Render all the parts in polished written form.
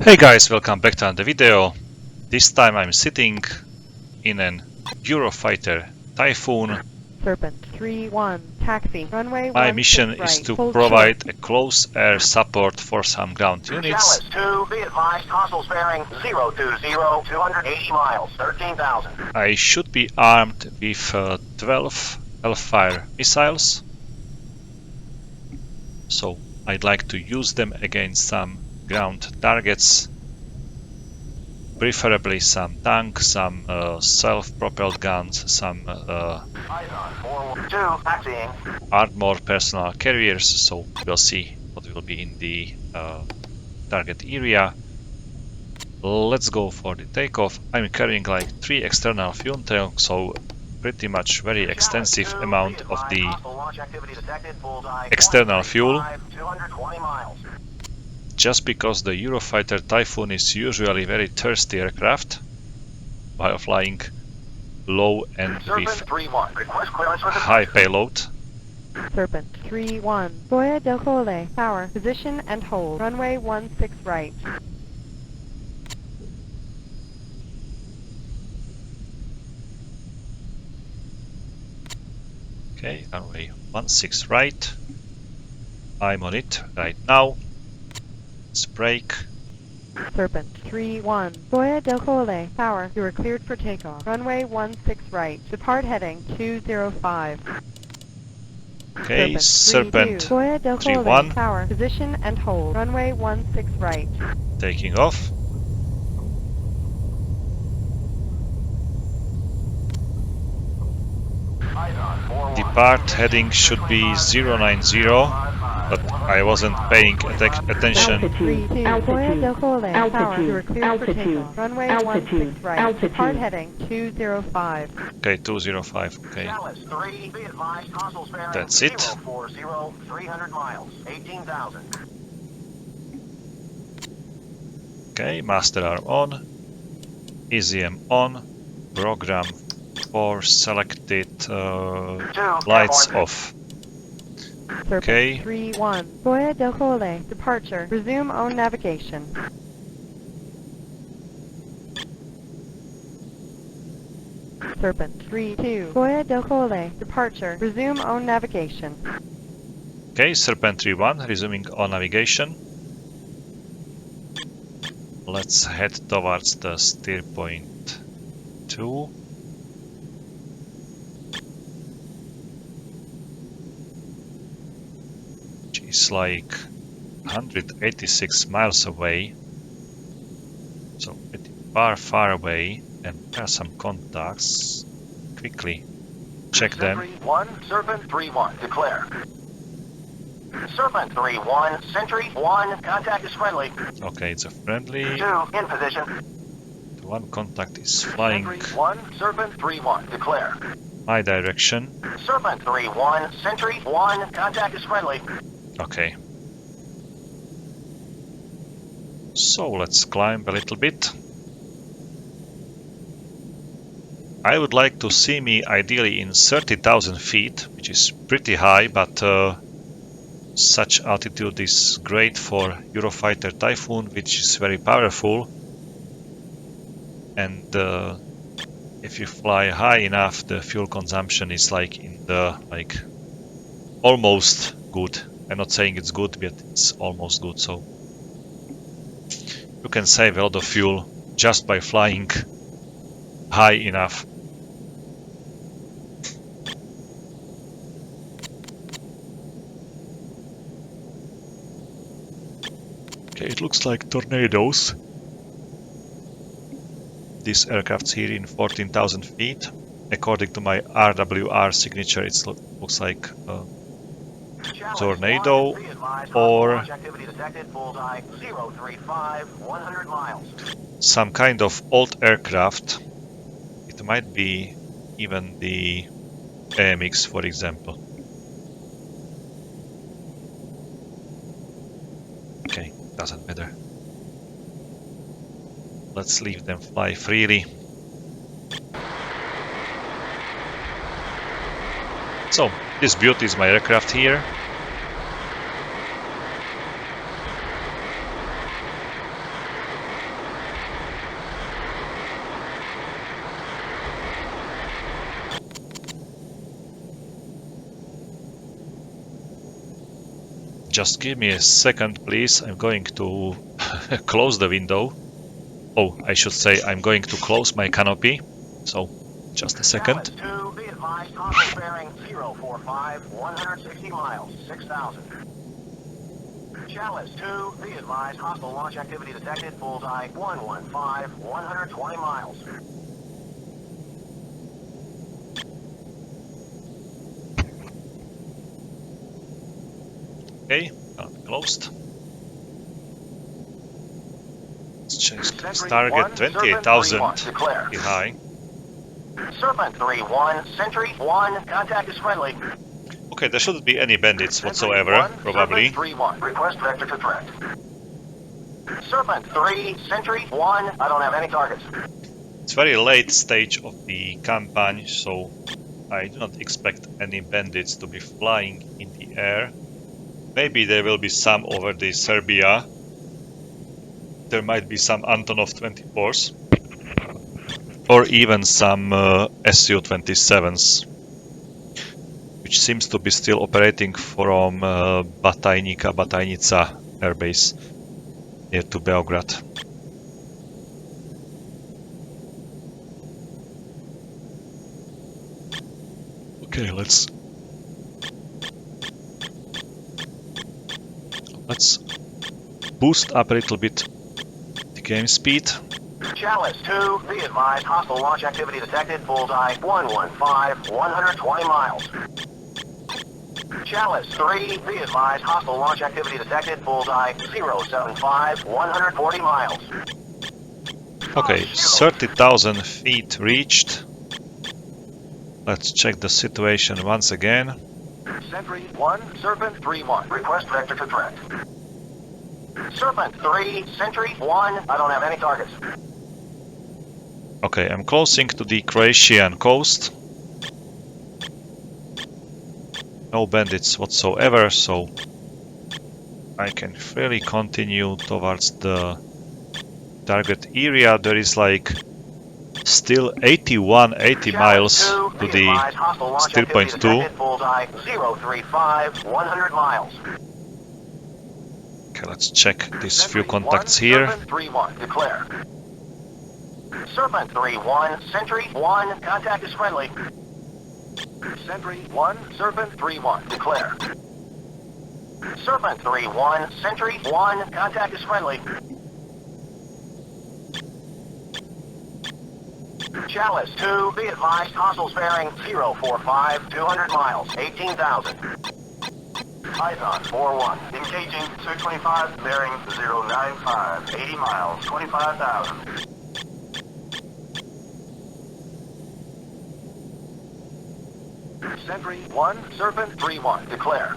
Hey guys, welcome back to another video. This time I'm sitting in an Eurofighter Typhoon. Serpent 3-1, taxi, runway 16 My mission right, is to hold provide short. a close air support for some ground units. Chalice 2, be advised, hostiles bearing 020, 280 miles, 13,000. I should be armed with 12 Hellfire missiles, so I'd like to use them against some ground targets, preferably some tanks, some self-propelled guns, some taxiing. armored personal carriers, so we'll see what will be in the target area. Let's go for the takeoff. I'm carrying like 3 external fuel tanks, so pretty much very extensive amount of the external fuel. Just because the Eurofighter Typhoon is usually very thirsty aircraft while flying low and with high payload. Serpent 3-1, Boya del Cole, power, position and hold, runway 16 right. Okay, runway 16 right. I'm on it right now. Let's brake. Serpent 3-1, Boya del Cole, power, you are cleared for takeoff, runway 16 right, depart heading 205. Okay, Serpent Boya del Cole, 3-1 power, position and hold, runway 16 right. taking off. Depart heading should be 090, but I wasn't paying attention. Boya del Cole, power, you are cleared for takeoff, runway 16 right, depart heading 205. Okay, 205, okay. That's it. 300 miles, 18,000. Okay, master arm on, EZM on, program for selected lights off. Okay. Serpent 3-1, Boya del Cole, departure, resume own navigation. Serpent 3-2, Boya del Cole, departure, resume own navigation. Okay, Serpent 3-1, resuming on navigation. Let's head towards the steer point 2. Which is like 186 miles away. So pretty far away, and there are some contacts. Quickly check them. Sentry 1, Serpent 3-1, declare. Serpent 3-1, Sentry 1, contact is friendly. Okay, it's a friendly. 2, in position. The one contact is flying Sentry 1, Serpent 3-1, declare. my direction. Serpent 3-1, Sentry 1, contact is friendly. Okay. So let's climb a little bit. I would like to see me ideally in 30,000 feet, which is pretty high, but such altitude is great for Eurofighter Typhoon, which is very powerful. And if you fly high enough, the fuel consumption is like in the almost good. I'm not saying it's good, but it's almost good. So you can save a lot of fuel just by flying high enough. Okay, it looks like tornadoes. This aircraft's here in 14,000 feet. According to my RWR signature, it looks like a tornado or some kind of old aircraft. It might be even the AMX, for example. Okay, doesn't matter. Let's leave them fly freely. So, this beauty is my aircraft here. Just give me a second, please. I'm going to close the window. Oh, I should say I'm going to close my canopy. So, just a second. Chalice 2, be advised, hostile bearing 045, 160 miles, 6,000. Chalice 2, be advised, hostile launch activity detected, bullseye 115, 120 miles. Okay, closed. Let's check this target 28,000. Pretty high. Serpent 3-1, Sentry 1, contact is friendly. Okay, there shouldn't be any bandits Sentry whatsoever, 1, probably. Serpent 3-1, request vector to threat. Serpent 3, Sentry 1, I don't have any targets. It's very late stage of the campaign, so I do not expect any bandits to be flying in the air. Maybe there will be some over the Serbia. There might be some Antonov 24s. Or even some Su-27s. Which seems to be still operating from Batajnica airbase near to Beograd. Okay, let's boost up a little bit the game speed. Chalice 2, be advised, hostile launch activity detected, bullseye 115, 120 miles. Chalice 3, be advised, hostile launch activity detected, bullseye 075, 140 miles. Okay, 30,000 feet reached. Let's check the situation once again. Sentry 1, Serpent 3-1, request vector to threat. Serpent 3, Sentry 1, I don't have any targets. Okay, I'm closing to the Croatian coast. No bandits whatsoever, so I can freely continue towards the target area. There is like still 80 miles to the still point 2. Bullseye 035, 100 miles. Okay, let's check these few contacts here. Serpent 3-1, declare. Serpent 3-1, Sentry 1, contact is friendly. Sentry 1, Serpent 3-1, declare. Serpent 3-1, Sentry 1, contact is friendly. Chalice 2, be advised, hostiles bearing 045, 200 miles, 18,000. Python 4-1, engaging 225, bearing 095, 80 miles, 25,000. Sentry 1, Serpent 3-1, declare.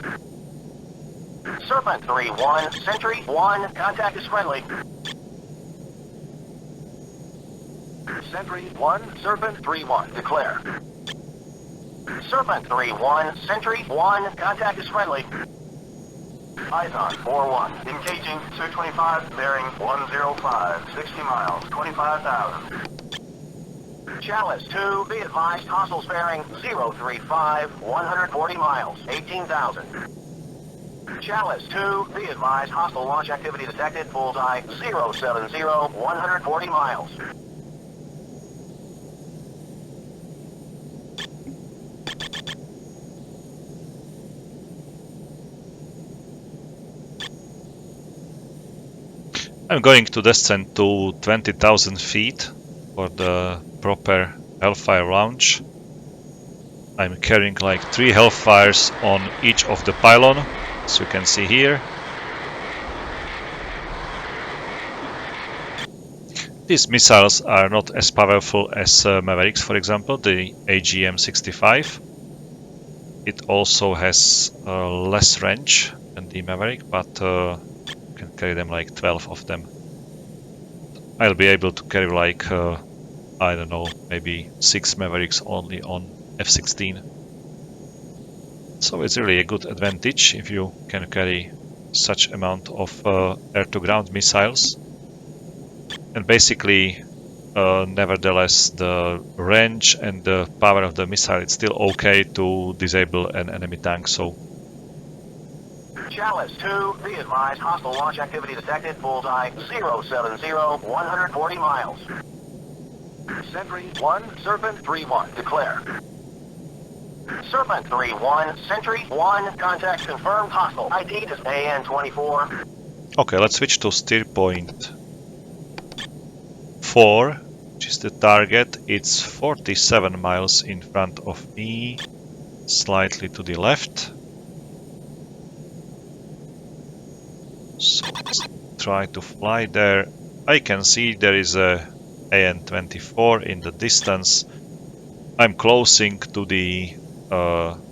Serpent 3-1, Sentry 1, contact is friendly. Sentry 1, Serpent 3-1, declare. Serpent 3-1, Sentry 1, contact is friendly. Python 4-1, engaging 225, bearing 105, 60 miles, 25,000. Chalice 2, be advised, hostiles bearing 035, 140 miles, 18,000. Chalice 2, be advised, hostile launch activity detected, bullseye 070, 140 miles. I'm going to descend to 20,000 feet for the proper Hellfire launch. I'm carrying like 3 Hellfires on each of the pylon, as you can see here. These missiles are not as powerful as Mavericks, for example, the AGM-65. It also has less range than the Maverick, but can carry them like 12 of them. I'll be able to carry like, I don't know, maybe 6 Mavericks only on F-16. So it's really a good advantage if you can carry such amount of air-to-ground missiles. And basically, nevertheless, the range and the power of the missile, it's still okay to disable an enemy tank, so Chalice 2, be advised, hostile launch activity detected, bullseye 070, 140 miles. Sentry 1, Serpent 3-1, declare. Serpent 3-1, Sentry 1, contact confirmed, hostile. ID is AN-24. Okay, let's switch to steer point 4, which is the target. It's 47 miles in front of me, slightly to the left. So let's try to fly there. I can see there is a AN-24 in the distance. I'm closing to the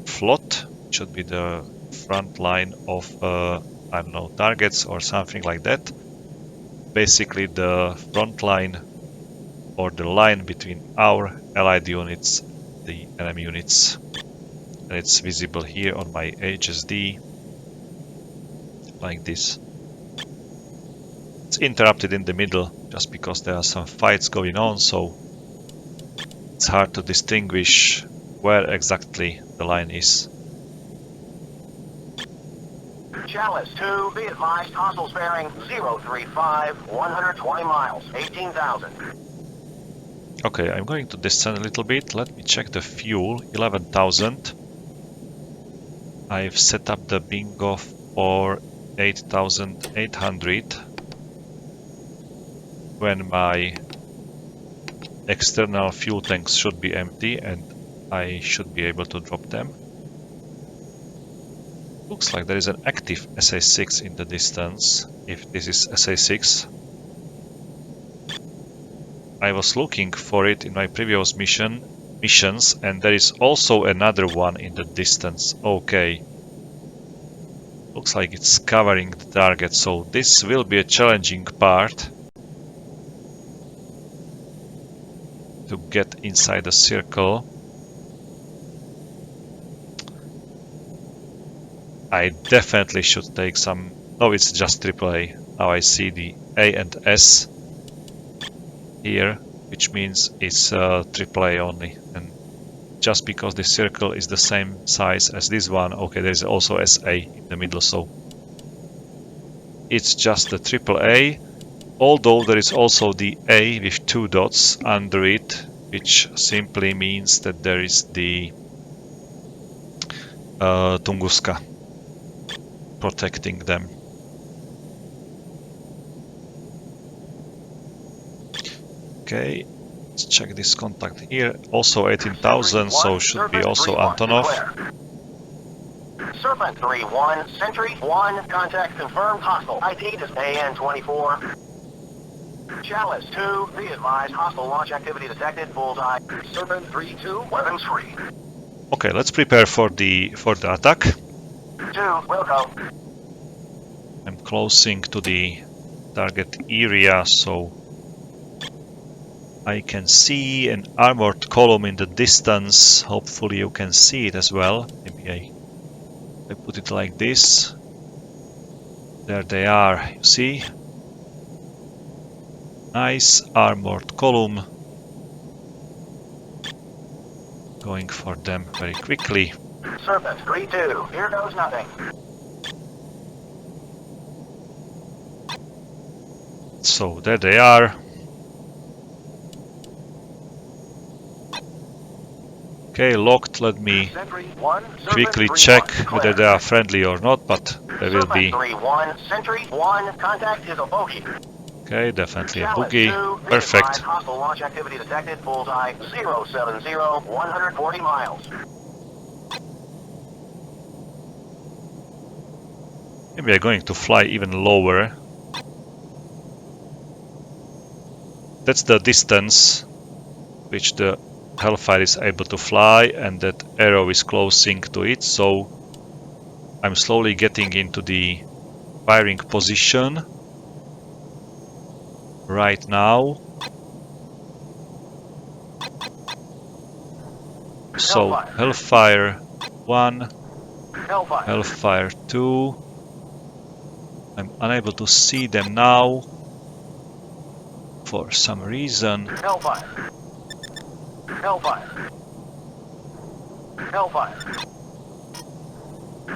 float, should be the front line of I don't know, targets or something like that. Basically the front line or the line between our allied units, the enemy units. And it's visible here on my HSD like this. It's interrupted in the middle just because there are some fights going on, so it's hard to distinguish where exactly the line is. Chalice 2, be advised, hostiles bearing 035, 120 miles, 18,000. Okay, I'm going to descend a little bit. Let me check the fuel, 11,000. I've set up the bingo for 8,800. When my external fuel tanks should be empty and I should be able to drop them. Looks like there is an active SA-6 in the distance, if this is SA-6. I was looking for it in my previous missions, and there is also another one in the distance. Okay. Looks like it's covering the target, so this will be a challenging part to get inside the circle. I definitely should take some... Oh, it's just AAA. Now I see the A and S here, which means it's AAA only. And just because the circle is the same size as this one, okay, there's also SA in the middle, so it's just the AAA. Although there is also the A with 2 dots under it, which simply means that there is the Tunguska protecting them. Okay, let's check this contact here. Also 18,000, so should be also Antonov. Serpent 3-1, Sentry 1, contact confirmed, hostile. ID is AN-24. Chalice 2, be advised, hostile launch activity detected, bullseye. Serpent 3-2, weapons free. Okay, let's prepare for the attack. 2, will go. I'm closing to the target area, so I can see an armored column in the distance. Hopefully you can see it as well. Maybe I put it like this. There they are, you see? Nice armored column. Going for them very quickly. Serpent 3-2, here goes nothing. So there they are. Okay, locked. Let me quickly check whether they are friendly or not, but they will be. 3-1, Sentry 1, contact is a bogey. Okay, definitely a Chalice boogie. 2, Perfect. hostile launch activity detected, bullseye 070, 140 miles. Maybe we are going to fly even lower. That's the distance which the Hellfire is able to fly, and that arrow is closing to it, so I'm slowly getting into the firing position right now. So Hellfire 1, Hellfire 2. I'm unable to see them now for some reason. Hellfire. Hellfire. Hellfire.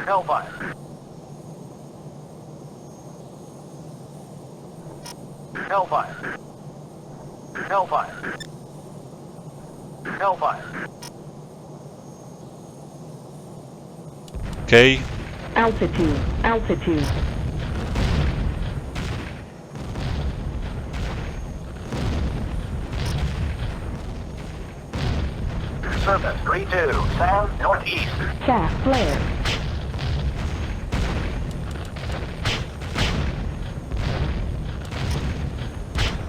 Hellfire. Hellfire. Hellfire. Hellfire. Okay, Altitude. Altitude. Serpent 3-2. Sam, northeast. CAS flare.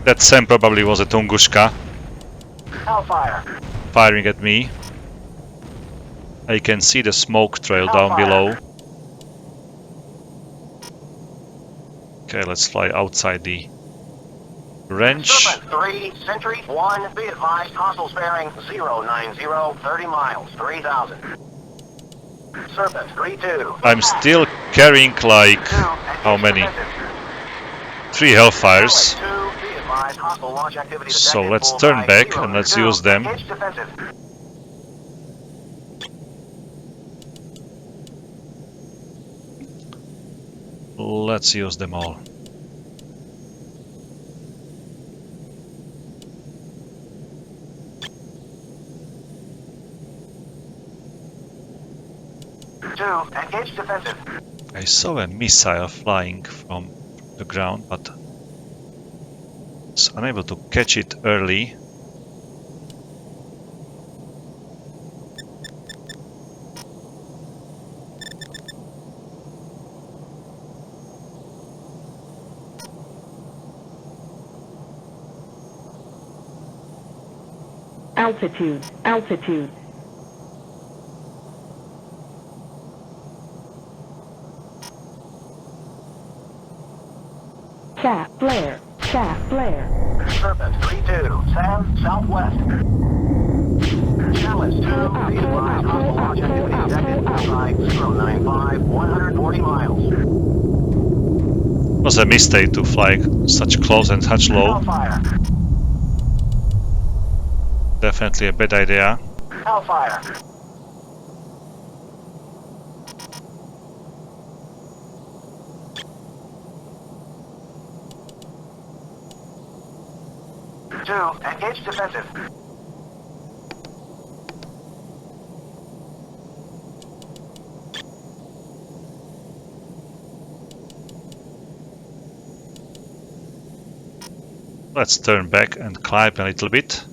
that Sam probably was a Tunguska Hellfire. firing at me. I can see the smoke trail down Hellfire. below. Okay, let's fly outside the range. Serpent 3, Sentry 1, be advised, hostiles bearing 090, 30 miles, 3000. Serpent 3-2. I'm still carrying like, how many? 3 Hellfires. So let's turn back and let's use them. Let's use them all. Engage defensive. I saw a missile flying from the ground, but was unable to catch it early. Altitude. Altitude. CAS flare. CAS flare. Serpent 3-2. Sam, southwest. Chalice 2. Be advised, hostile launch activity detected. Bullseye 095, 140 miles. It was a mistake to fly such close and such low. Hellfire. Definitely a bad idea. Hellfire. Engage defensive. Let's turn back and climb a little bit.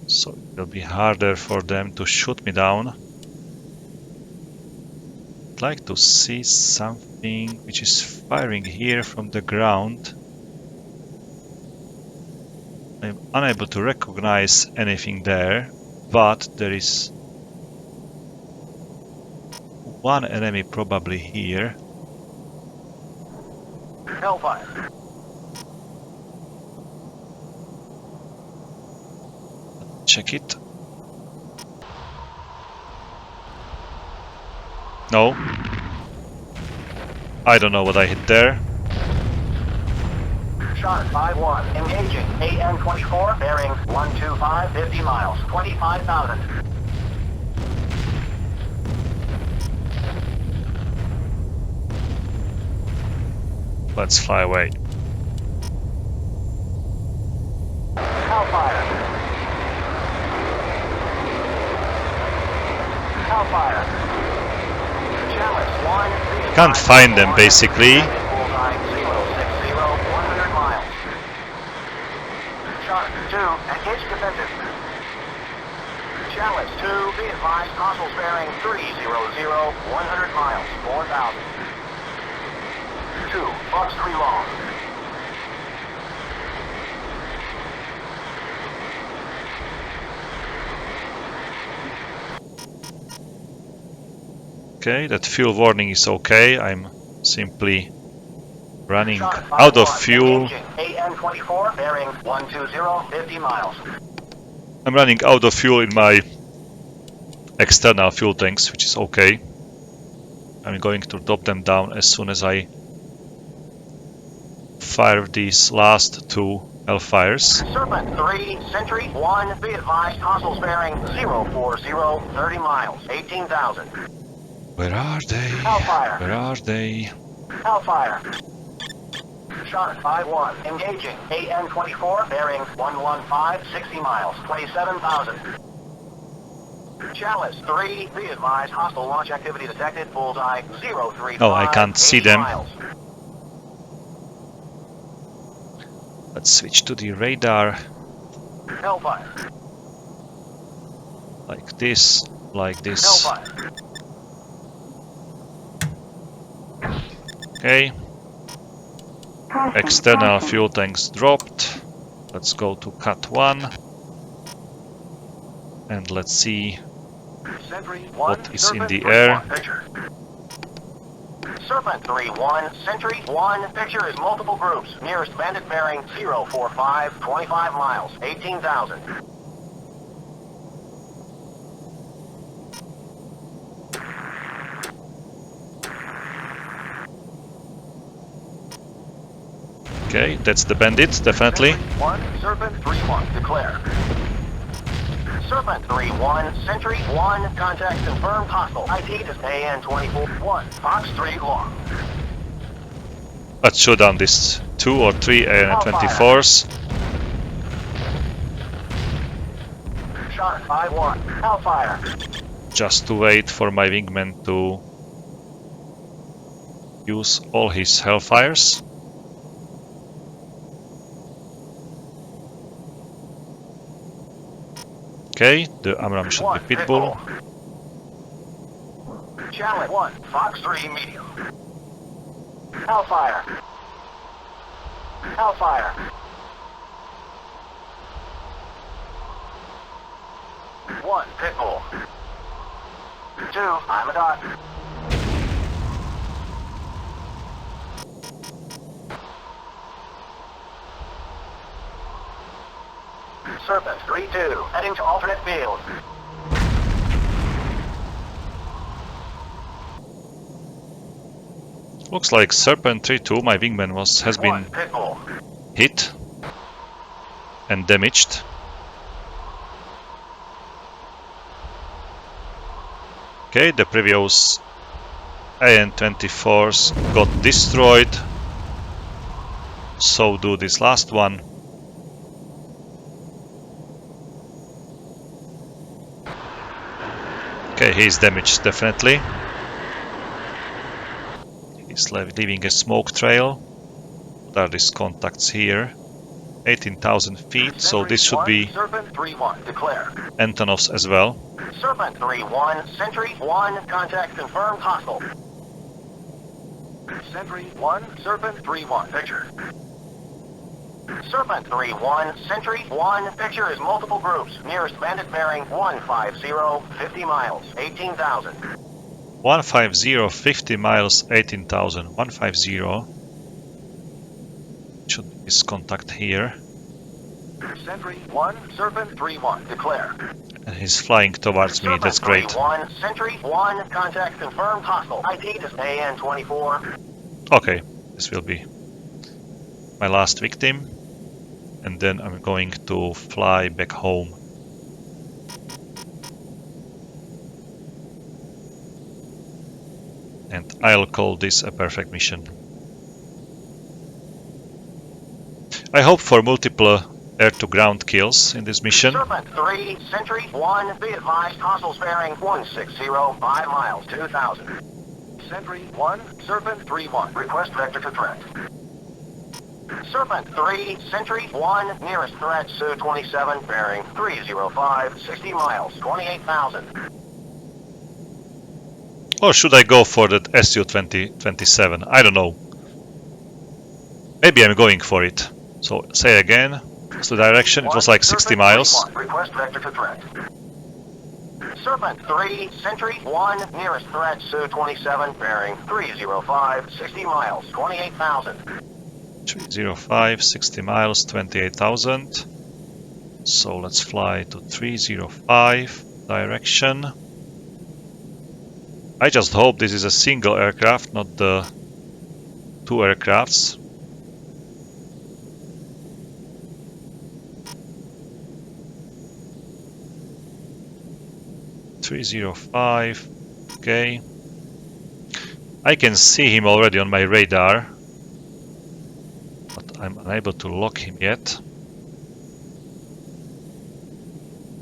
So it will be harder for them to shoot me down. I'd like to see something which is firing here from the ground. I'm unable to recognize anything there, but there is one enemy probably here. Hellfire. Check it. No. I don't know what I hit there. Shark 5-1. Engaging. AN-24, bearing 125, 50 miles, 25,000. Let's fly away. Hellfire. Hellfire. Chalice 1. Can't find them basically. Bullseye 060, 100 miles. Shark 2. Engage defensive. Chalice 2. Be advised, hostiles bearing 300, 100 miles, 4,000. 2. Fox 3 long. Okay, that fuel warning is okay. I'm simply running out of fuel. AN-24, bearing 120, 50 miles. I'm running out of fuel in my external fuel tanks, which is okay. I'm going to drop them down as soon as I fire these last 2 Hellfires. Serpent 3, Sentry 1, be advised, hostiles bearing 040, 30 miles, 18,000. Where are they? Hellfire. Where are they? Hellfire. Shark 5-1, engaging. AN-24, bearing 115, 60 miles, 27,000. Chalice 3, be advised, hostile launch activity detected, bullseye 035, Oh, I can't see 80 them. miles. Let's switch to the radar. Hellfire. Like this, like this. Hellfire. Okay. External fuel tanks dropped. Let's go to Cat 1. And let's see Sentry 1, what is in Serpent the 3, air. 1, picture. Serpent 3-1, Sentry 1, picture is multiple groups. Nearest bandit bearing 045, 25 miles, 18,000. Okay, that's the bandit, definitely. Sentry 1, Serpent 3-1, declare. Serpent 3-1, Sentry 1, contact confirmed, hostile. ID is AN-24-1, Fox 3 long. Let's shoot down these 2 or 3 AN-24s. Shark 5-1, Hellfire. Just to wait for my wingman to use all his Hellfires. Okay, the Amram should be Pitbull. Challenge 1, Fox 3 medium. Hellfire. Hellfire. 1, Pitbull. 2, I'm a dot. Serpent 3-2, heading to alternate field. Looks like Serpent 3-2, my wingman has been Pitbull. hit and damaged. Okay, the previous AN-24s got destroyed. So do this last one. Okay, he's damaged, definitely. He's leaving a smoke trail. What are these contacts here? 18,000 feet, so this should be Serpent 3-1, declare. Antonovs as well. Serpent 3-1, Sentry 1, contact confirmed, hostile. Sentry 1, Serpent 3-1, picture. Serpent 3-1, Sentry 1, picture is multiple groups. Nearest bandit bearing 150, 50 miles, 18,000. 150, 50 miles, 18,000. 150. Should be this contact here. Sentry 1, Serpent 3-1, declare. And he's flying towards me, that's great. Serpent 3-1, Sentry 1, contact confirmed, hostile. ID is AN-24. Okay, this will be my last victim. And then I'm going to fly back home. And I'll call this a perfect mission. I hope for multiple air-to-ground kills in this mission. Serpent 3, Sentry 1, be advised, hostiles bearing 160, 5 miles, 2,000. Sentry 1, Serpent 3-1, request vector to threat. Serpent 3, Sentry 1, nearest threat, Su-27, bearing 305, 60 miles, 28,000. Or should I go for that Su-27? I don't know. Maybe I'm going for it. So, say again. What's the direction? It was like 60 miles. Request vector to threat. Serpent 3, Sentry 1, nearest threat, Su-27, bearing 305, 60 miles, 28,000. 305, 60 miles, 28,000. So let's fly to 305 direction. I just hope this is a single aircraft, not the 2 aircrafts. .305, okay. I can see him already on my radar. I'm unable to lock him yet.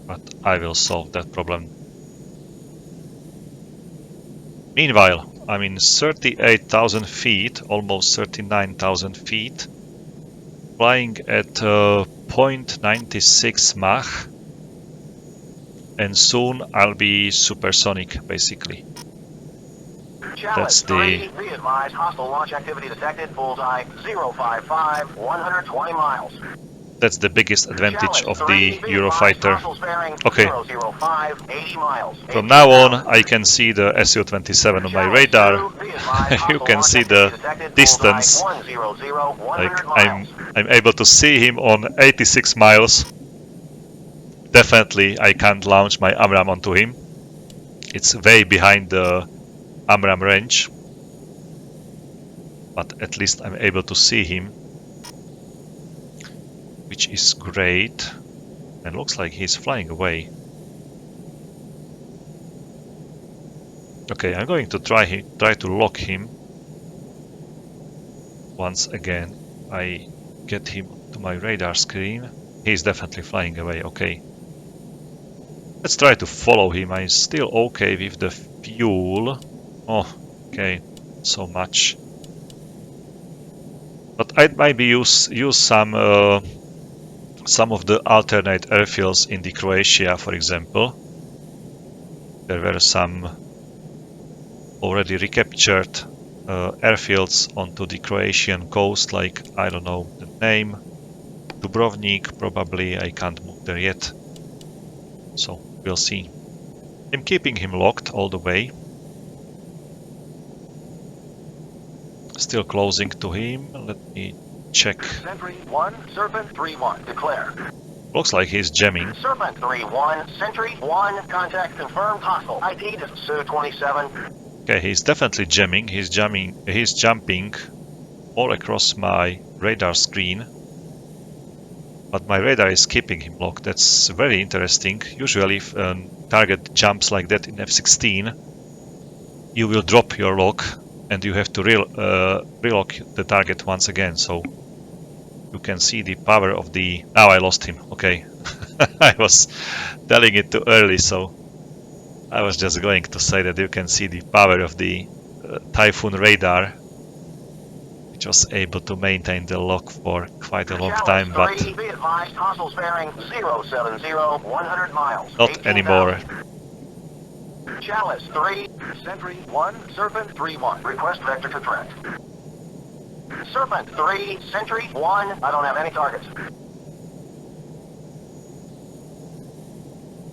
But I will solve that problem. Meanwhile, I'm in 38,000 feet, almost 39,000 feet, flying at 0.96 Mach, and soon I'll be supersonic, basically. That's the... Be advised, hostile launch activity detected, bullseye 055, 120 miles. That's the biggest advantage of the Eurofighter. Okay. 005, 80 miles. From now on, I can see the Su-27 on my radar. You can see the distance. Like I'm able to see him on 86 miles. Definitely, I can't launch my AMRAAM onto him. It's way behind the AMRAAM range. But at least I'm able to see him, which is great. And looks like he's flying away. Okay, I'm going to try to lock him. Once again, I get him to my radar screen. He's definitely flying away. Okay. Let's try to follow him. I'm still okay with the fuel. Oh, okay, so much. But I'd maybe use some of the alternate airfields in the Croatia, for example. There were some already recaptured airfields onto the Croatian coast, like, I don't know the name, Dubrovnik, probably. I can't move there yet. So, we'll see. I'm keeping him locked all the way. Still closing to him. Let me check. Sentry 1, Serpent 3-1, declare. Looks like he's jamming. Serpent 3-1, Sentry 1, contact confirmed, hostile. ID to Su-27. Okay, he's definitely jamming. He's jumping all across my radar screen. But my radar is keeping him locked. That's very interesting. Usually if a target jumps like that in F-16, you will drop your lock and you have to relock the target once again. So you can see the power of the... Now I lost him. Okay. I was telling it too early, so I was just going to say that you can see the power of the Typhoon radar, which was able to maintain the lock for quite a long time, but not anymore. Chalice 3, Sentry 1, Serpent 3-1. Request vector to threat. Serpent 3, Sentry 1. I don't have any targets.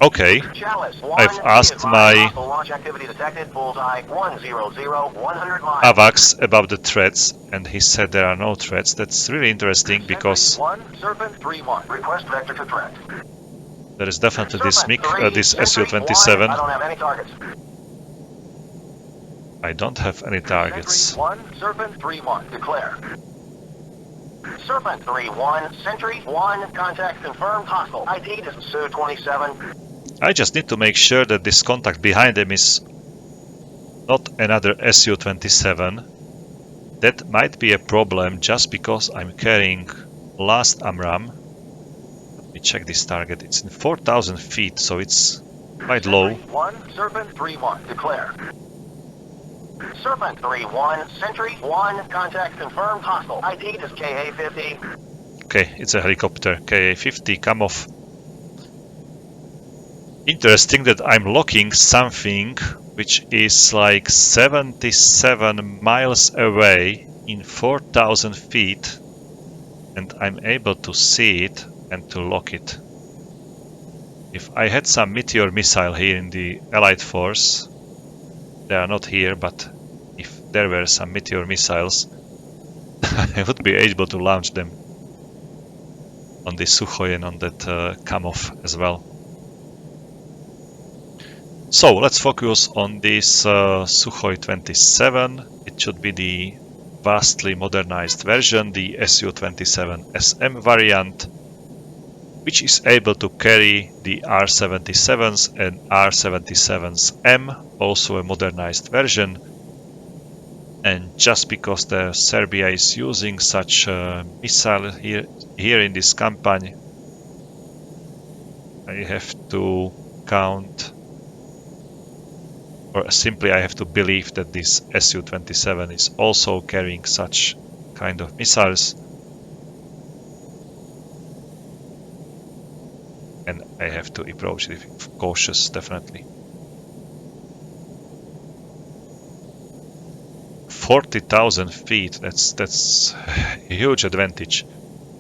Okay, Chalice 1, I've asked my launch activity detected, bullseye 100, 100 miles. AVAX about the threats, and he said there are no threats. That's really interesting because 1, Serpent 3-1. Request vector to threat. there is definitely this this I Su-27. don't have any targets. I don't have any targets. Sentry 1, Serpent 3-1, declare. Serpent 3-1, Sentry 1, contact confirmed, hostile. ID to Su-27. I just need to make sure that this contact behind him is not another Su-27. That might be a problem just because I'm carrying last AMRAAM. Let me check this target. It's in 4,000 feet, so it's quite low. 1, Serpent 3-1, declare. Serpent 3-1, Sentry 1, contact confirmed, hostile. ID is KA-50. Okay, it's a helicopter. KA-50, come off. Interesting that I'm locking something which is like 77 miles away in 4,000 feet, and I'm able to see it and to lock it. If I had some meteor missile here in the Allied force, they are not here, but if there were some meteor missiles, I would be able to launch them on the Sukhoi and on that Kamov as well. So let's focus on this Sukhoi 27. It should be the vastly modernized version, the Su-27 SM variant, which is able to carry the R-77s and R-77s M, also a modernized version. And just because Serbia is using such a missile here in this campaign, I have to count, or simply I have to believe that this Su-27 is also carrying such kind of missiles. And I have to approach it with cautious, definitely. 40,000 feet, that's a huge advantage,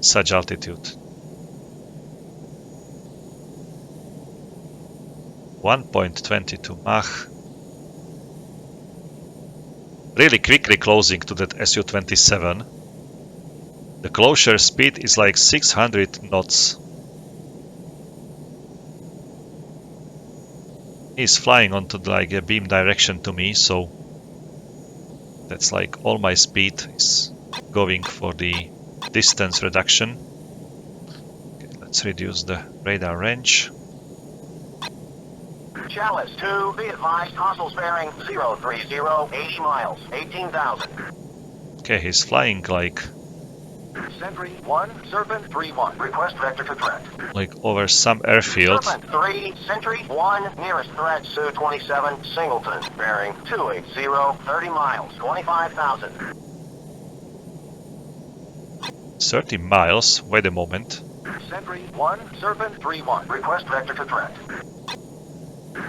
such altitude. 1.22 Mach. Really quickly closing to that Su-27. The closure speed is like 600 knots. He's flying onto like a beam direction to me, so that's like all my speed is going for the distance reduction. Okay, let's reduce the radar range. Chalice 2, be advised, hostiles bearing 030, 80 miles, 18,000. Okay, he's flying like Sentry 1, Serpent 3-1, request vector for threat. like over some airfield. Serpent 3, Sentry 1, nearest threat, Su-27, Singleton, bearing 280, 30 miles, 25,000. 30 miles, wait a moment. Sentry 1, Serpent 3-1, request vector for threat.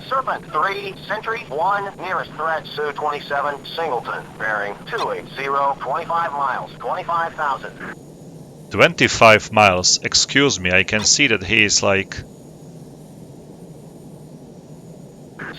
Serpent 3, Sentry 1, nearest threat, Su-27, Singleton, bearing 280, 25 miles, 25,000. 25 miles, excuse me, I can see that he is like...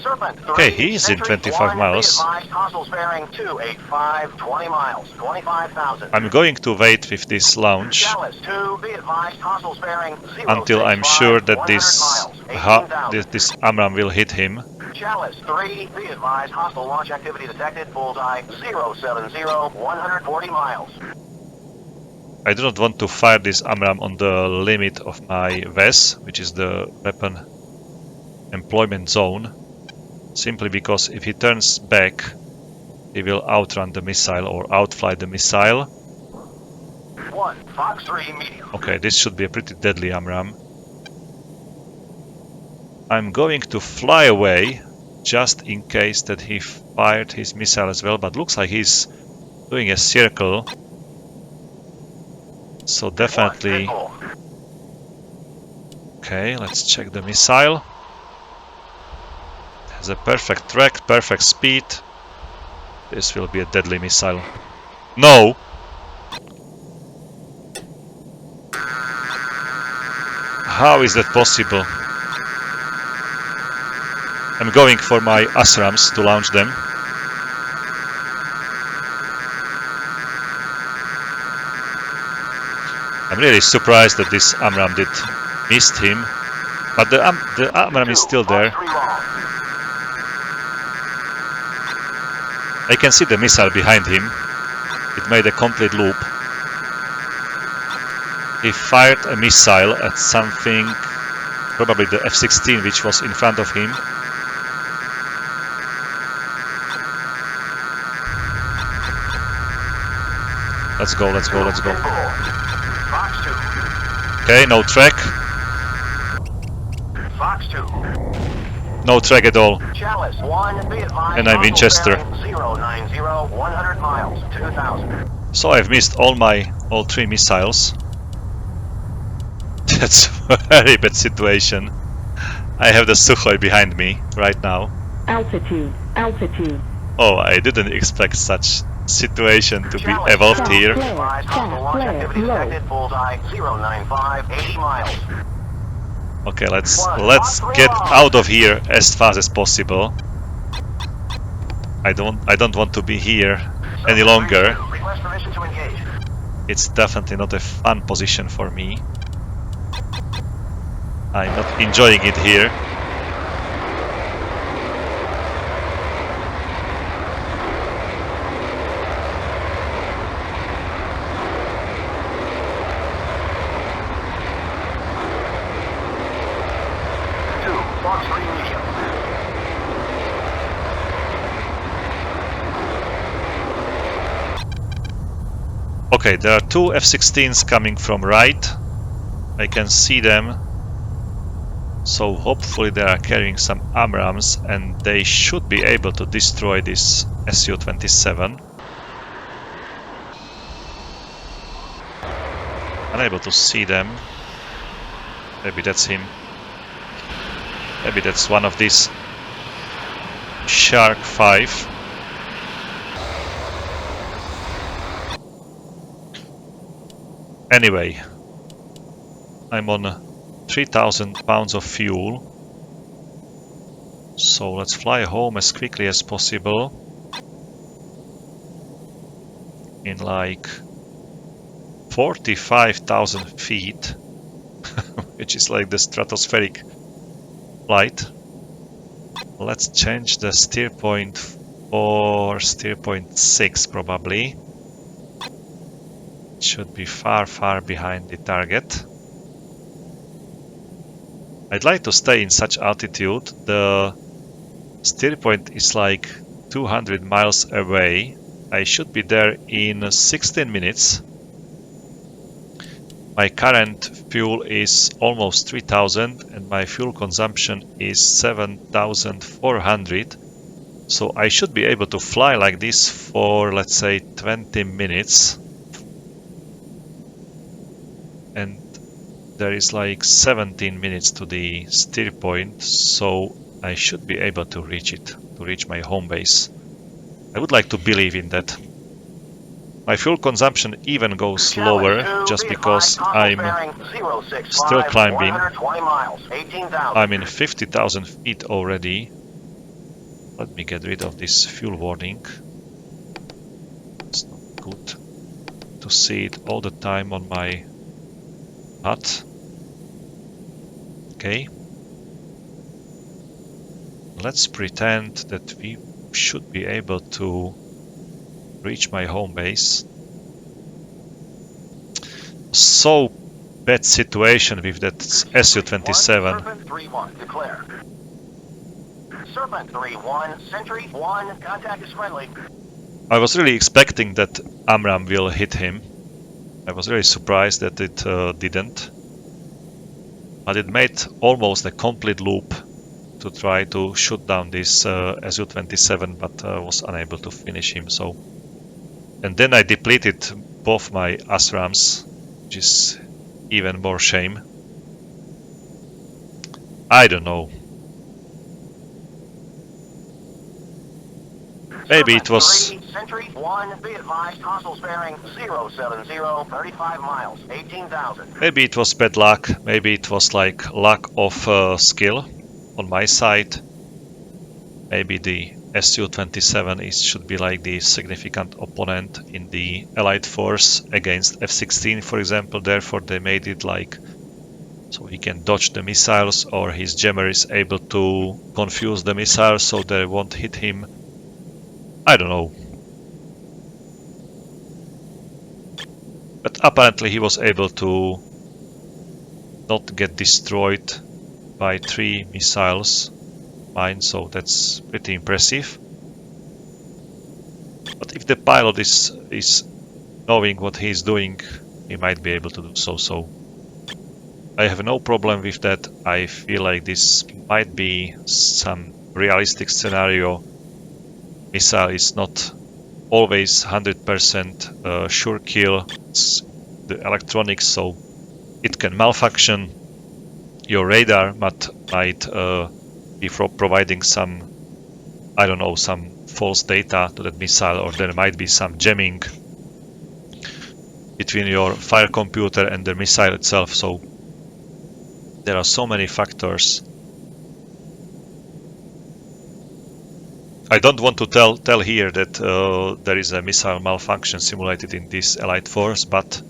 Serpent 3, Okay, he is in Sentry 25 1, miles. be advised, hostiles bearing 285, 20 miles, 25,000. I'm going to wait with this launch Chalice 2, be advised, hostiles bearing 065, until I'm sure that 100 miles, 18,000. this AMRAAM will hit him. Chalice 3, be advised, hostile launch activity detected, bullseye 070, 140 miles. I do not want to fire this AMRAAM on the limit of my VES, which is the weapon employment zone, simply because if he turns back, he will outrun the missile or outfly the missile. 1, Fox 3, medium. Okay, this should be a pretty deadly AMRAAM. I'm going to fly away, just in case that he fired his missile as well, but looks like he's doing a circle. So definitely... Okay, let's check the missile. Has a perfect track, perfect speed. This will be a deadly missile. No! How is that possible? I'm going for my ASRAAMs to launch them. I'm really surprised that this AMRAAM did missed him, but the AMRAAM is still there. I can see the missile behind him. It made a complete loop. He fired a missile at something, probably the F-16, which was in front of him. Let's go, let's go, let's go. Okay, no track. Fox 2. No track at all. Chalice 1, be advised, And I'm Winchester. 090, 100 miles, 2,000. So I've missed all three missiles. That's a very bad situation. I have the Sukhoi behind me right now. Altitude. Altitude. Oh, I didn't expect such situation to be Chalice evolved 2, here. be advised, hostile launch activity detected, bullseye 095, 80 miles. Okay, let's get out of here as fast as possible. I don't want to be here any longer. Request permission to engage. It's definitely not a fun position for me. I'm not enjoying it here. Fox 3, medium. Okay, there are two F-16s coming from right. I can see them. So hopefully they are carrying some AMRAAMs and they should be able to destroy this Su-27. Unable to see them. Maybe that's him. Maybe that's one of these Shark 5. Anyway, I'm on 3,000 pounds of fuel. So let's fly home as quickly as possible. In like 45,000 feet, which is like the stratospheric flight. Let's change the steer point for steer point 6 probably. It should be far behind the target. I'd like to stay in such altitude. The steer point is like 200 miles away. I should be there in 16 minutes. My current fuel is almost 3000 and my fuel consumption is 7400. So I should be able to fly like this for, let's say, 20 minutes. And there is like 17 minutes to the steer point, so I should be able to reach it, to reach my home base. I would like to believe in that. My fuel consumption even goes lower just because I'm still climbing. I'm in 50,000 feet already. Let me get rid of this fuel warning. It's not good to see it all the time on my HUD. Okay. Let's pretend that we should be able to reach my home base. So bad situation with that Su-27. Serpent 3-1, declare. Serpent 3-1, Sentry 1, contact is friendly. I was really expecting that AMRAAM will hit him. I was really surprised that it didn't. But it made almost a complete loop to try to shoot down this Su-27, but was unable to finish him. So, and then I depleted both my ASRAAMs, which is even more shame. I don't know. Maybe it was... Sentry 1, be advised, hostiles bearing 070, 35 miles, 18,000. Maybe it was bad luck. Maybe it was like lack of skill on my side. Maybe the Su-27 should be like the significant opponent in the Allied force against F-16, for example. Therefore, they made it like so he can dodge the missiles, or his jammer is able to confuse the missiles so they won't hit him. I don't know. But apparently he was able to not get destroyed by 3 missiles mine, so that's pretty impressive. But if the pilot is knowing what he's doing, he might be able to do so. So I have no problem with that. I feel like this might be some realistic scenario. Missile is not always 100% sure kill. It's the electronics, so it can malfunction. Your radar might be providing some, I don't know, some false data to that missile, or there might be some jamming between your fire computer and the missile itself. So there are so many factors. I don't want to tell here that there is a missile malfunction simulated in this Allied force, but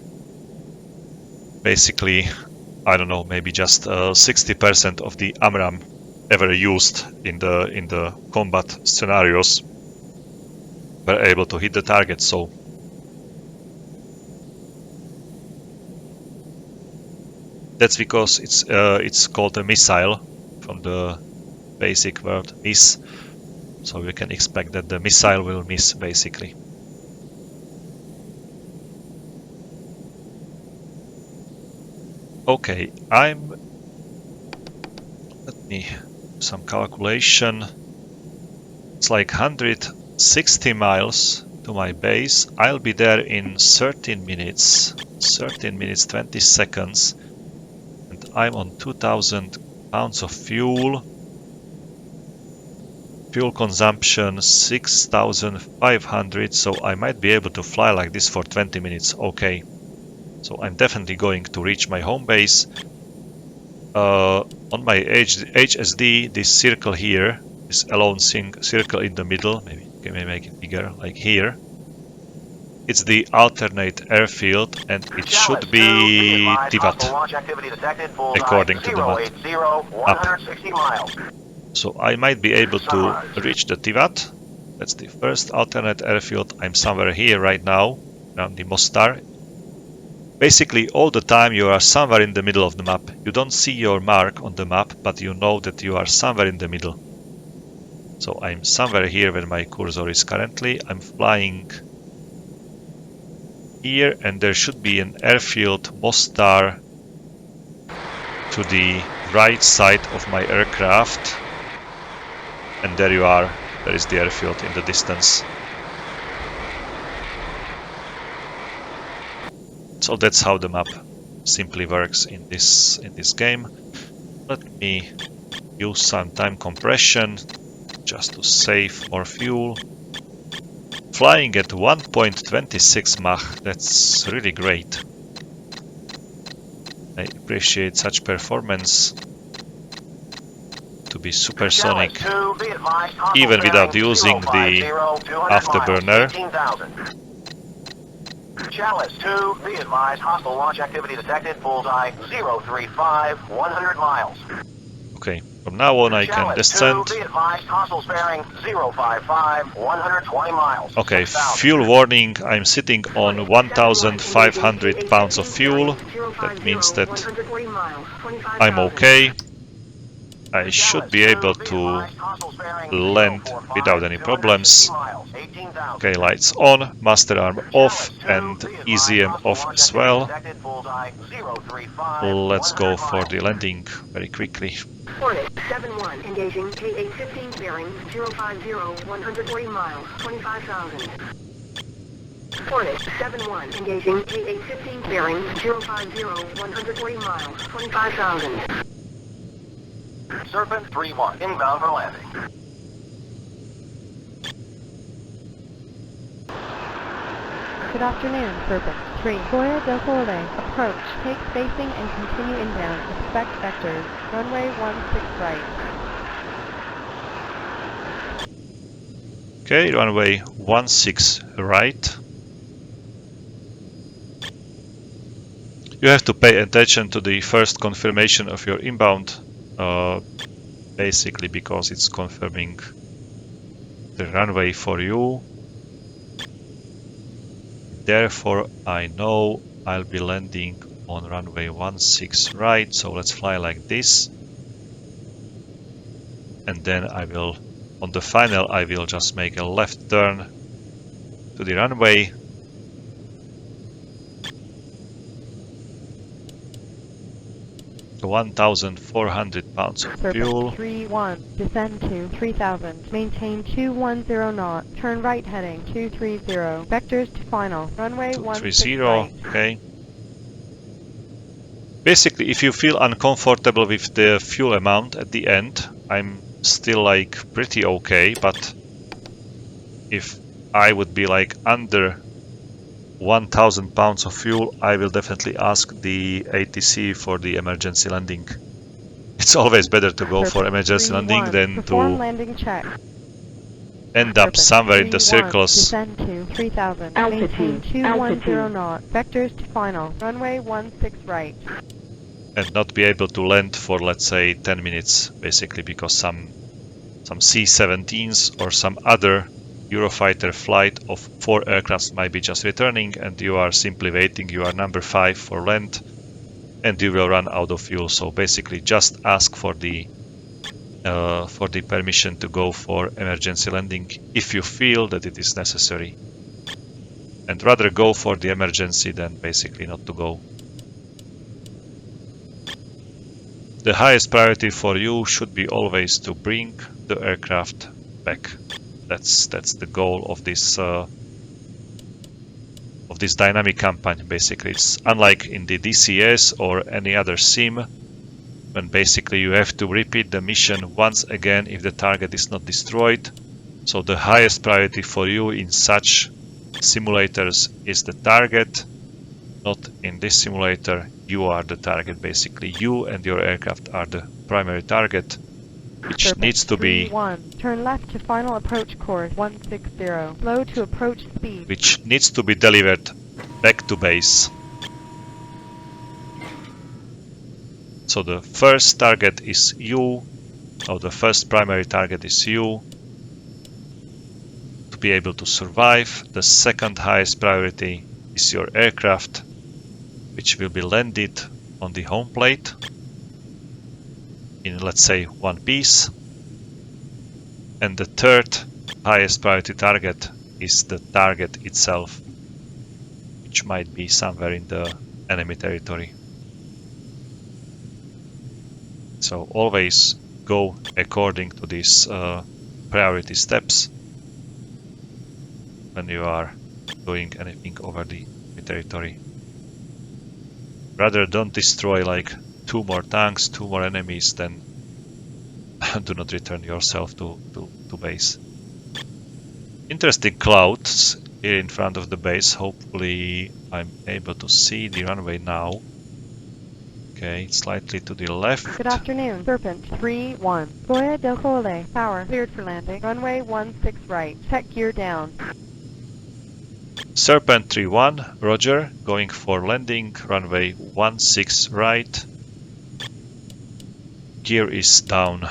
basically, I don't know, maybe just 60% of the AMRAAM ever used in the combat scenarios were able to hit the target. So that's because it's called a missile from the basic word miss. So you can expect that the missile will miss, basically. Okay, let me do some calculation. It's like 160 miles to my base. I'll be there in 13 minutes. 13 minutes 20 seconds. And I'm on 2000 pounds of fuel. Fuel consumption 6500, so I might be able to fly like this for 20 minutes. Okay. So I'm definitely going to reach my home base. On my HSD, this circle here, this alone circle in the middle, maybe can we make it bigger, like here. It's the alternate airfield, and it should be Tivat, according to the map. So I might be able to reach the Tivat. That's the first alternate airfield. I'm somewhere here right now, around the Mostar. Basically, all the time you are somewhere in the middle of the map. You don't see your mark on the map, but you know that you are somewhere in the middle. So I'm somewhere here where my cursor is currently. I'm flying here, and there should be an airfield Mostar to the right side of my aircraft. And there you are. There is the airfield in the distance. So that's how the map simply works in this game. Let me use some time compression just to save more fuel. Flying at 1.26 Mach, that's really great. I appreciate such performance to be supersonic, even without using the afterburner. Chalice 2, be advised, hostile launch activity detected, bullseye 035, 100 miles. Okay, from now on I can descend. 2, be advised, hostile bearing 055, 120 miles. Okay, fuel warning, I'm sitting on 1,500 pounds of fuel. That means that I'm okay. I should be able to land without any problems. Okay, lights on, master arm off, and EZM off as well. Let's go for the landing very quickly. Hornet 7-1, engaging K8-15 bearing 050, 140 miles, 25,000. Hornet 7-1, engaging K8-15 bearing 050, 140 miles, 25,000. Serpent 3-1, inbound for landing. Good afternoon, Serpent 3. Boya del Cole, approach, take spacing and continue inbound. Expect vectors. Runway 16 right. Okay, runway 16 right. You have to pay attention to the first confirmation of your inbound, basically because it's confirming the runway for you. Therefore, I know I'll be landing on runway 16 right, so let's fly like this. And then I will, on the final, I will just make a left turn to the runway. To 1,400 pounds of fuel. Serpent 3-1, descend to 3,000. Maintain 210 knot. Turn right heading 230. Vectors to final. Runway 16 right. Okay. Basically, if you feel uncomfortable with the fuel amount at the end, I'm still like pretty okay, but if I would be like under 1,000 pounds of fuel, I will definitely ask the ATC for the emergency landing. It's always better to go for emergency landing than to landing check. end up somewhere in the circles. Descend to 3,000. Maintain 210 knot. Vectors to final. Runway 16 right. And not be able to land for, let's say, 10 minutes, basically, because some C-17s or some other Eurofighter flight of 4 aircrafts might be just returning, and you are simply waiting. You are number 5 for land, and you will run out of fuel. So basically, just ask for the permission to go for emergency landing if you feel that it is necessary, and rather go for the emergency than basically not to go. the highest priority for you should be always to bring the aircraft back. That's the goal of this dynamic campaign. Basically, it's unlike in the DCS or any other sim, when basically you have to repeat the mission once again if the target is not destroyed. So the highest priority for you in such simulators is the target. Not in this simulator, you are the target. Basically, you and your aircraft are the primary target, which Serpent needs to be 3-1. Turn left to final approach course 160. Slow to approach speed. delivered back to base. So the first target is you, or the first primary target is you, to be able to survive. The second highest priority is your aircraft, which will be landed on the home plate in, let's say, one piece. And the third highest priority target is the target itself, which might be somewhere in the enemy territory. So always go according to these priority steps when you are doing anything over the territory. Rather don't destroy like 2 more tanks, 2 more enemies, then do not return yourself to base. Interesting clouds here in front of the base. Hopefully I'm able to see the runway now. Okay, slightly to the left. Good afternoon. Serpent 3-1. Goya del Cole. Power cleared for landing. Runway 16 right. Check gear down. Serpent 3-1, roger. Going for landing. Runway 16 right. Gear is down.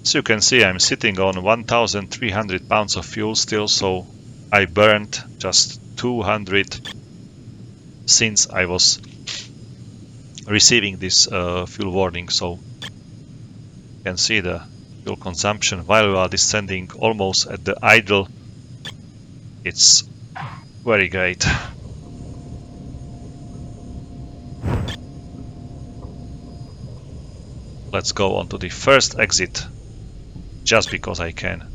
As you can see, I'm sitting on 1,300 pounds of fuel still, so I burned just 200 since I was receiving this fuel warning. So you can see the fuel consumption while we are descending almost at the idle. It's very great. Let's go on to the first exit. Just because I can.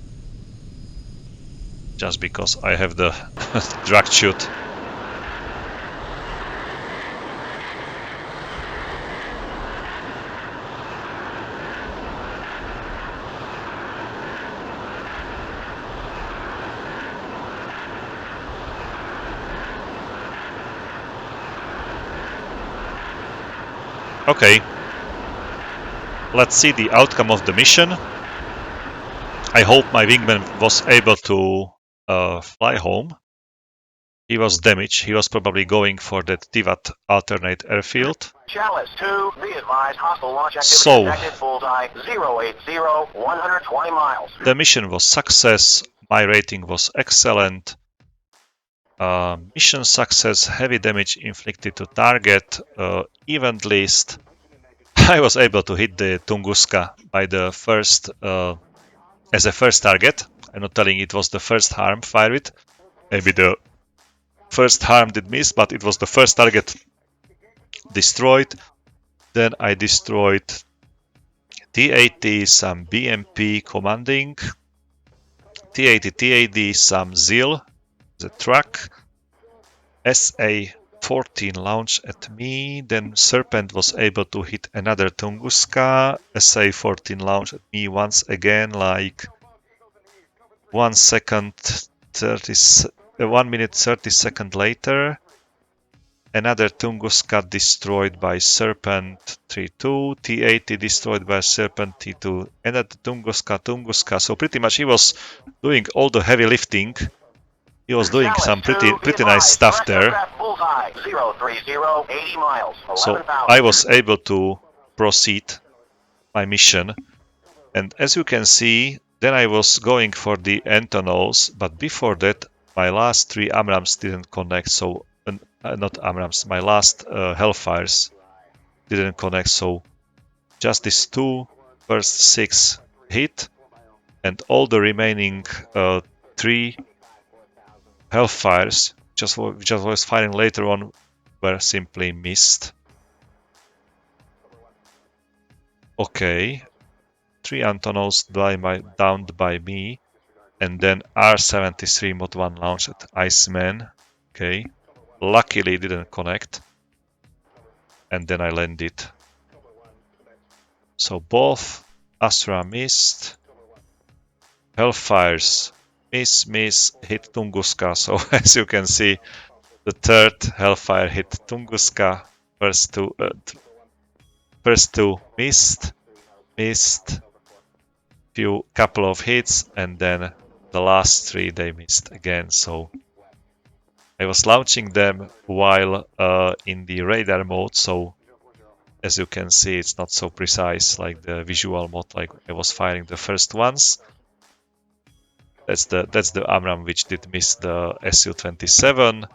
Just because I have the drag chute. Okay. Let's see the outcome of the mission. I hope my wingman was able to fly home. He was damaged. He was probably going for that Tivat alternate airfield. Chalice 2, be advised, hostile launch activity detected, bullseye 080, 120 miles. The mission was success. My rating was excellent. Mission success, heavy damage inflicted to target, event list. I was able to hit the Tunguska by the first, as a first target. I'm not telling it was the first harm fired. Maybe the first harm did miss, but it was the first target destroyed. Then I destroyed T-80, some BMP commanding, T-80, TAD, some ZIL, the truck, SA-14 launched at me, then Serpent was able to hit another Tunguska, SA-14 launched at me once again, like 1 minute 30 seconds later. Another Tunguska destroyed by Serpent 3-2, T-80 destroyed by Serpent T-2, another Tunguska. So pretty much he was doing all the heavy lifting. He was doing some pretty nice stuff there. So I was able to proceed my mission. And as you can see, then I was going for the Antonovs, but before that, my last 3 AMRAAMs didn't connect. So not AMRAAMs, my last Hellfires didn't connect, so just these two first 6 hit, and all the remaining 3 Hellfires, which I was firing later on, were simply missed. Okay, 3 Antonovs downed by me, and then R-73 Mod 1 launched at Iceman. Okay, luckily it didn't connect, and then I landed. So both Astra missed, Hellfires miss, hit Tunguska. So as you can see, the third Hellfire hit Tunguska. First two missed, couple of hits, and then the last 3 they missed again. So I was launching them while in the radar mode, so as you can see, it's not so precise like the visual mode, like I was firing the first ones. That's the AMRAAM which did miss the Su-27.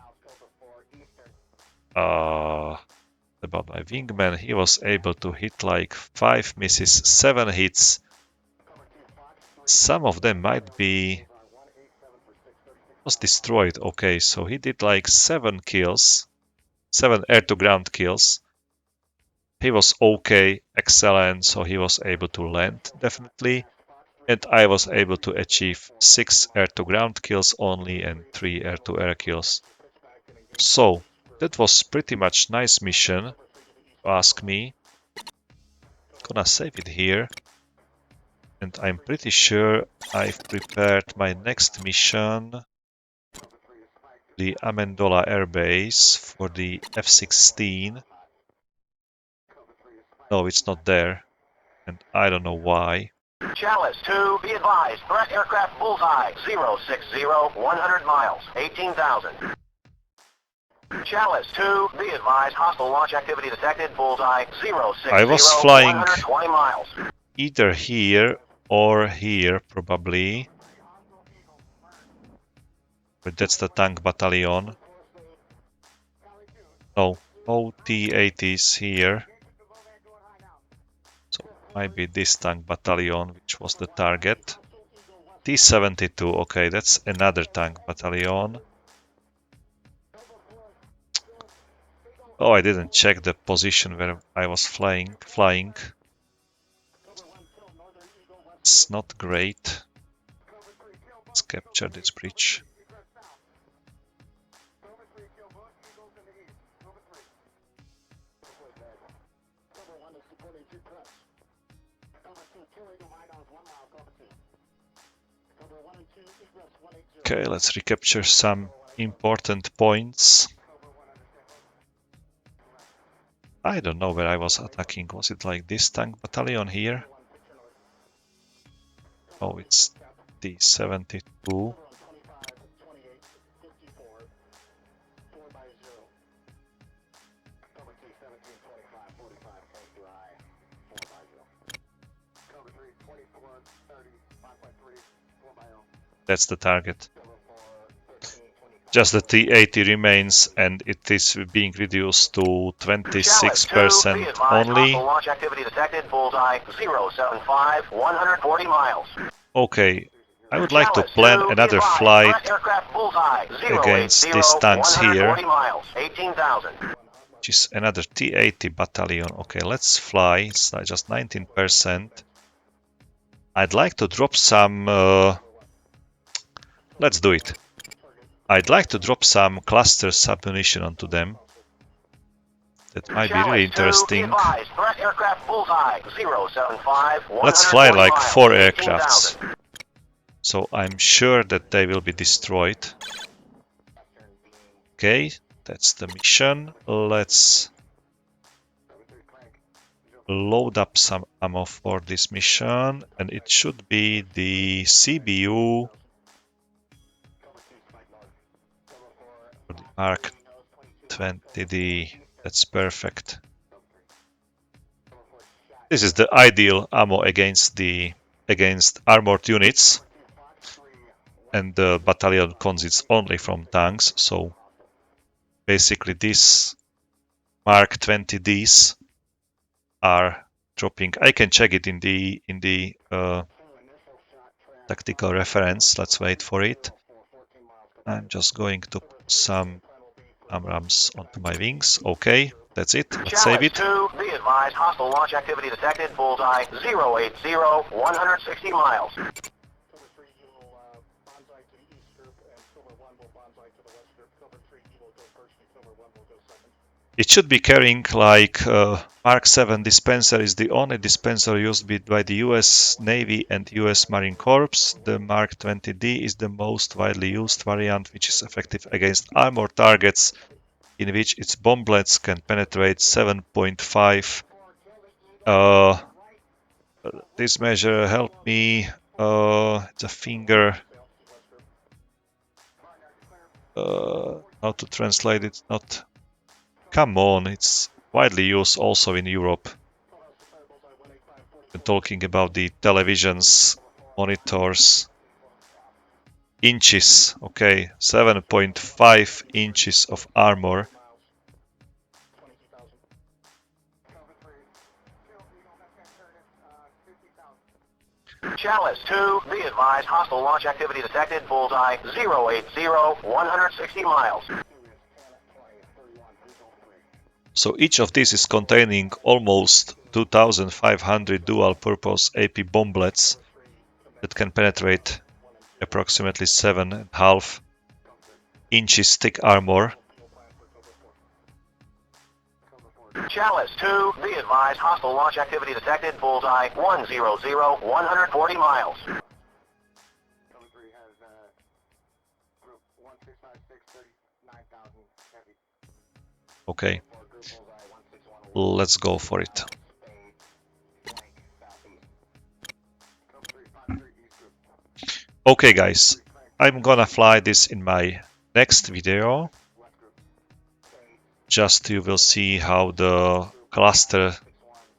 About my wingman, he was able to hit like 5 misses, 7 hits. Some of them might be was destroyed. Okay, so he did like 7 kills, 7 air-to-ground kills. He was okay, excellent, so he was able to land definitely. And I was able to achieve 6 air-to-ground kills only and 3 air-to-air kills. So that was pretty much nice mission, if you ask me. Gonna save it here. And I'm pretty sure I've prepared my next mission, the Amendola Air Base, for the F-16. No, it's not there, and I don't know why. Chalice 2, be advised, threat aircraft bullseye, 060, 100 miles, 18,000. Chalice 2, be advised, hostile launch activity detected, bullseye, 060, I was flying 120 miles. Either here or here, probably. But that's the tank battalion. No, no T-80s here. So might be this tank battalion, which was the target. T-72, okay, that's another tank battalion. Oh, I didn't check the position where I was flying. It's not great. Let's capture this bridge. Okay, let's recapture some important points. I don't know where I was attacking. Was it like this tank battalion here? Oh, it's T-72. That's the target. Just the T-80 remains, and it is being reduced to 26% only. Launch activity detected, bullseye, 075, 140 miles. Okay, I would like to plan another flight against these tanks here, which is another T-80 battalion. Okay, let's fly. It's just 19%. I'd like to drop some... let's do it. I'd like to drop some cluster submunition onto them. That might be really interesting. Let's fly like 4 aircrafts. So I'm sure that they will be destroyed. Okay, that's the mission. Let's load up some ammo for this mission. And it should be the CBU for the Mark 20D. That's perfect. This is the ideal ammo against armored units, and the battalion consists only from tanks, so basically these Mark 20Ds are dropping. I can check it in the tactical reference. Let's wait for it. I'm just going to put some AMRAAMs onto my wings. Okay, that's it. Let's save Challenge it. 2, be advised, hostile launch activity detected, bullseye 080, 160 miles. It should be carrying like Mark 7 dispenser is the only dispenser used by the US Navy and US Marine Corps. The Mark 20D is the most widely used variant, which is effective against armor targets, in which its bomblets can penetrate 7.5. This measure helped me. It's a finger. How to translate it? Not. Come on, it's widely used also in Europe. We're talking about the televisions, monitors, inches. Okay, 7.5 inches of armor. Chalice 2, be advised, hostile launch activity detected, bullseye 080, 160 miles. So each of these is containing almost 2,500 dual-purpose AP bomblets that can penetrate approximately 7.5 inches thick armor. Chalice 2, be advised, hostile launch activity detected, bullseye 100, 140 miles. Okay, let's go for it. Okay guys, I'm gonna fly this in my next video. Just you will see how the cluster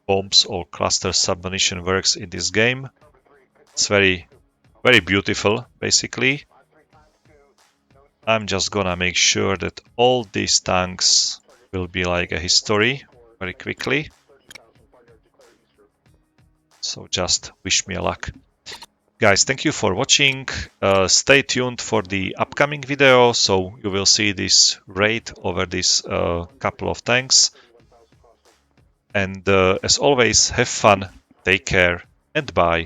bombs or cluster submunition works in this game. It's very, very beautiful, basically. I'm just gonna make sure that all these tanks will be like a history very quickly. So just wish me luck. Guys, thank you for watching. Stay tuned for the upcoming video, so you will see this raid over this couple of tanks. And as always, have fun, take care, and bye.